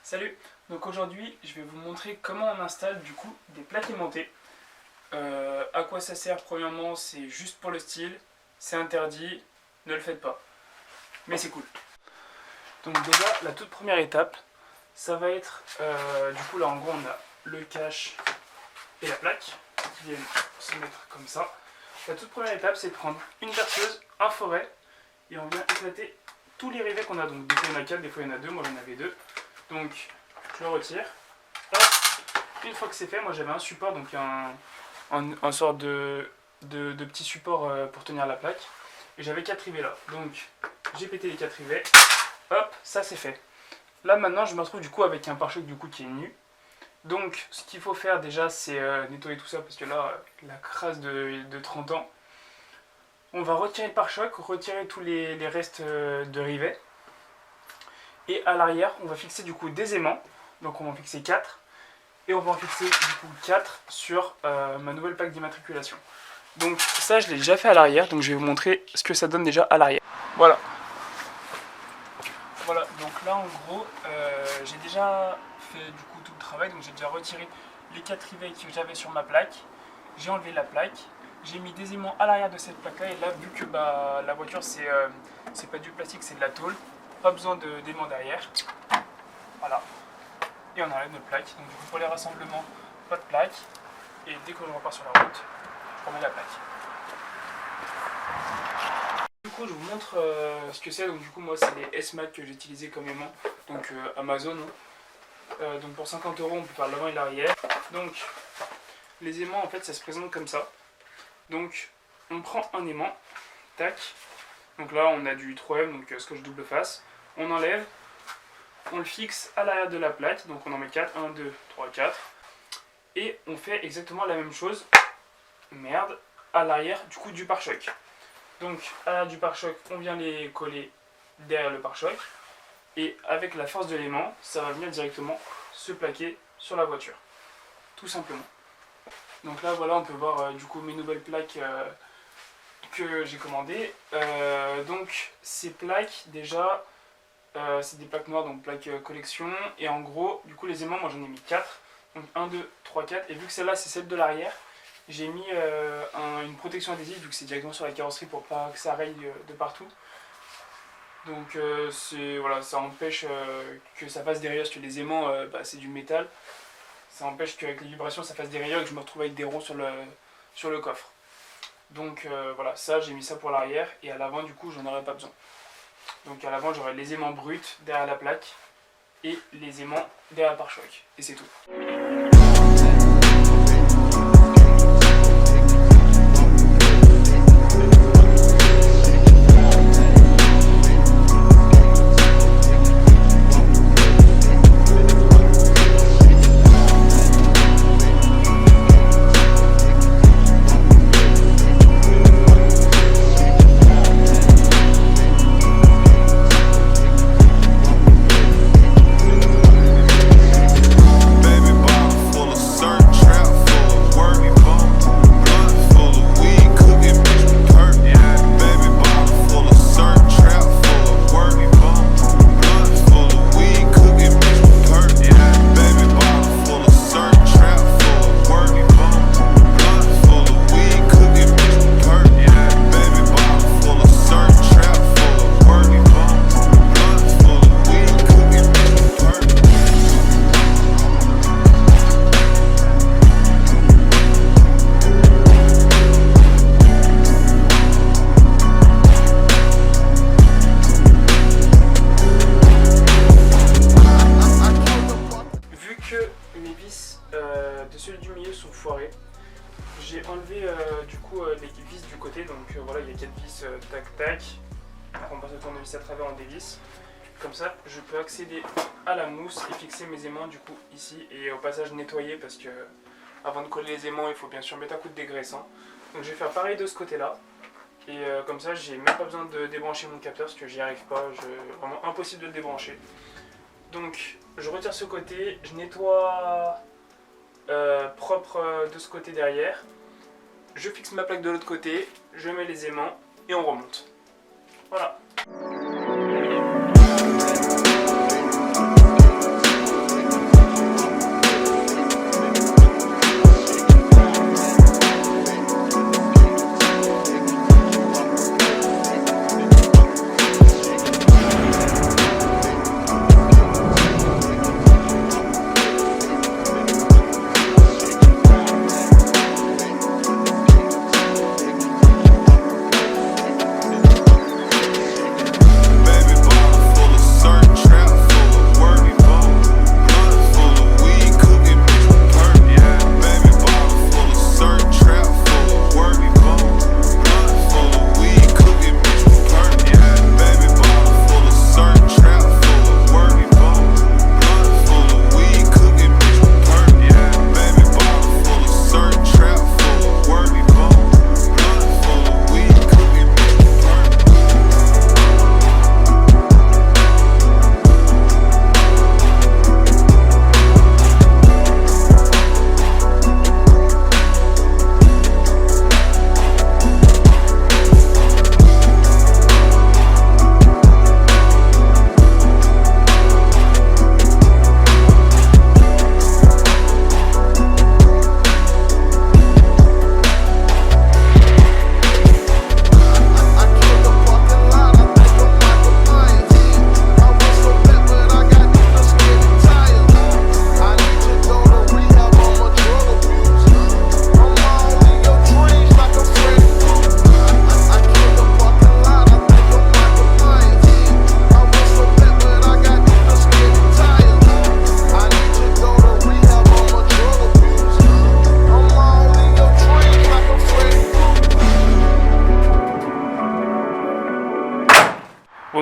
Salut, donc aujourd'hui je vais vous montrer comment on installe du coup des plaques aimantées. À quoi ça sert? Premièrement, c'est juste pour le style, c'est interdit, ne le faites pas, mais c'est cool. Donc déjà la toute première étape, ça va être, du coup là en gros on a le cache et la plaque qui viennent se mettre comme ça. La toute première étape c'est de prendre une perceuse, un forêt et on vient éclater tous les rivets qu'on a. Donc des fois il y en a 4, des fois il y en a 2, moi j'en avais 2. Donc je le retire. Hop. Une fois que c'est fait, moi j'avais un support, donc un sort de petit support pour tenir la plaque. Et j'avais 4 rivets là. Donc j'ai pété les 4 rivets. Hop, ça c'est fait. Là maintenant je me retrouve du coup avec un pare-choc du coup qui est nu. Donc ce qu'il faut faire déjà c'est nettoyer tout ça parce que là la crasse de 30 ans. On va retirer le pare-choc, retirer tous les restes de rivets. Et à l'arrière, on va fixer du coup des aimants. Donc on va en fixer 4. Et on va en fixer du coup 4 sur ma nouvelle plaque d'immatriculation. Donc ça, je l'ai déjà fait à l'arrière. Donc je vais vous montrer ce que ça donne déjà à l'arrière. Voilà. Voilà, donc là en gros, j'ai déjà fait du coup tout le travail. Donc j'ai déjà retiré les 4 rivets que j'avais sur ma plaque. J'ai enlevé la plaque. J'ai mis des aimants à l'arrière de cette plaque là. Et là, vu que la voiture c'est pas du plastique, c'est de la tôle. Pas besoin d'aimants derrière. Voilà. Et on enlève notre plaque. Donc du coup pour les rassemblements, pas de plaque. Et dès que je repars sur la route, je remets la plaque. Du coup je vous montre ce que c'est. Donc du coup moi c'est les S-Mac que j'ai utilisé comme aimants. Donc Amazon. Donc pour 50 € on peut faire l'avant et l'arrière. Donc les aimants en fait ça se présente comme ça. Donc on prend un aimant. Tac. Donc là on a du 3M, donc scotch double face. On enlève, on le fixe à l'arrière de la plaque, donc on en met 4, 1, 2, 3, 4. Et on fait exactement la même chose, merde, à l'arrière du coup du pare-choc. Donc à l'arrière du pare-choc, on vient les coller derrière le pare-choc. Et avec la force de l'aimant, ça va venir directement se plaquer sur la voiture. Tout simplement. Donc là voilà, on peut voir du coup mes nouvelles plaques que j'ai commandées. Donc ces plaques déjà... c'est des plaques noires, donc plaques collection. Et en gros, du coup, les aimants, moi j'en ai mis 4. Donc 1, 2, 3, 4. Et vu que celle-là, c'est celle de l'arrière, j'ai mis une protection adhésive, vu que c'est directement sur la carrosserie pour pas que ça raye de partout. Donc voilà, ça empêche que ça fasse des rayures, parce que les aimants, c'est du métal. Ça empêche qu'avec les vibrations, ça fasse des rayures et que je me retrouve avec des ronds sur le coffre. Donc voilà, ça, j'ai mis ça pour l'arrière. Et à l'avant, du coup, j'en aurais pas besoin. Donc à l'avant j'aurai les aimants bruts derrière la plaque et les aimants derrière le pare-choc. Et c'est tout. De ceux du milieu sont foirés. J'ai enlevé du coup les vis du côté, donc voilà, il y a 4 vis tac tac. On passe le tournevis à travers, on dévisse. Comme ça je peux accéder à la mousse et fixer mes aimants du coup ici, et au passage nettoyer, parce que avant de coller les aimants il faut bien sûr mettre un coup de dégraissant. Donc je vais faire pareil de ce côté là, et comme ça j'ai même pas besoin de débrancher mon capteur parce que j'y arrive pas, vraiment impossible de le débrancher. Donc je retire ce côté, je nettoie propre de ce côté derrière, je fixe ma plaque de l'autre côté, je mets les aimants et on remonte. Voilà.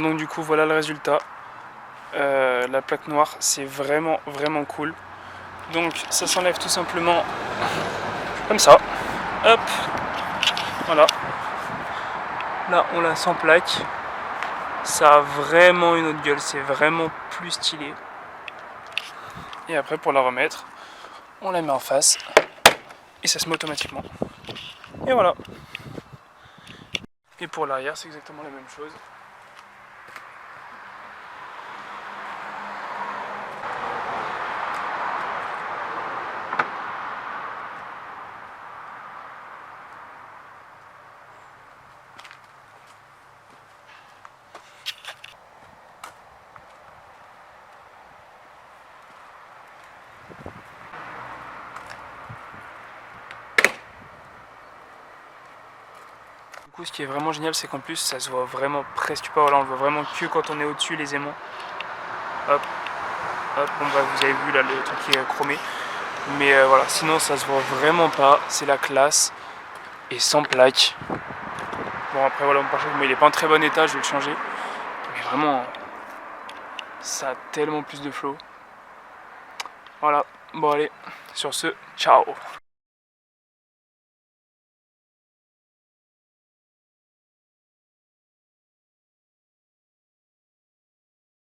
donc du coup voilà le résultat. La plaque noire, c'est vraiment cool. Donc ça s'enlève tout simplement comme ça. Hop, voilà. Là on l'a sans plaque. Ça a vraiment une autre gueule, c'est vraiment plus stylé. Et après pour la remettre, on la met en face et ça se met automatiquement. Et voilà. Et pour l'arrière, c'est exactement la même chose. Du coup, ce qui est vraiment génial, c'est qu'en plus, ça se voit vraiment presque pas. Voilà, on le voit vraiment que quand on est au-dessus, les aimants. Hop, hop. Bon, bref, vous avez vu là le truc qui est chromé. Mais voilà, sinon, ça se voit vraiment pas. C'est la classe. Et sans plaque. Bon, après, voilà, mon pare-choc, mais il est pas en très bon état, je vais le changer. Mais vraiment, ça a tellement plus de flow. Voilà, bon, allez, sur ce, ciao.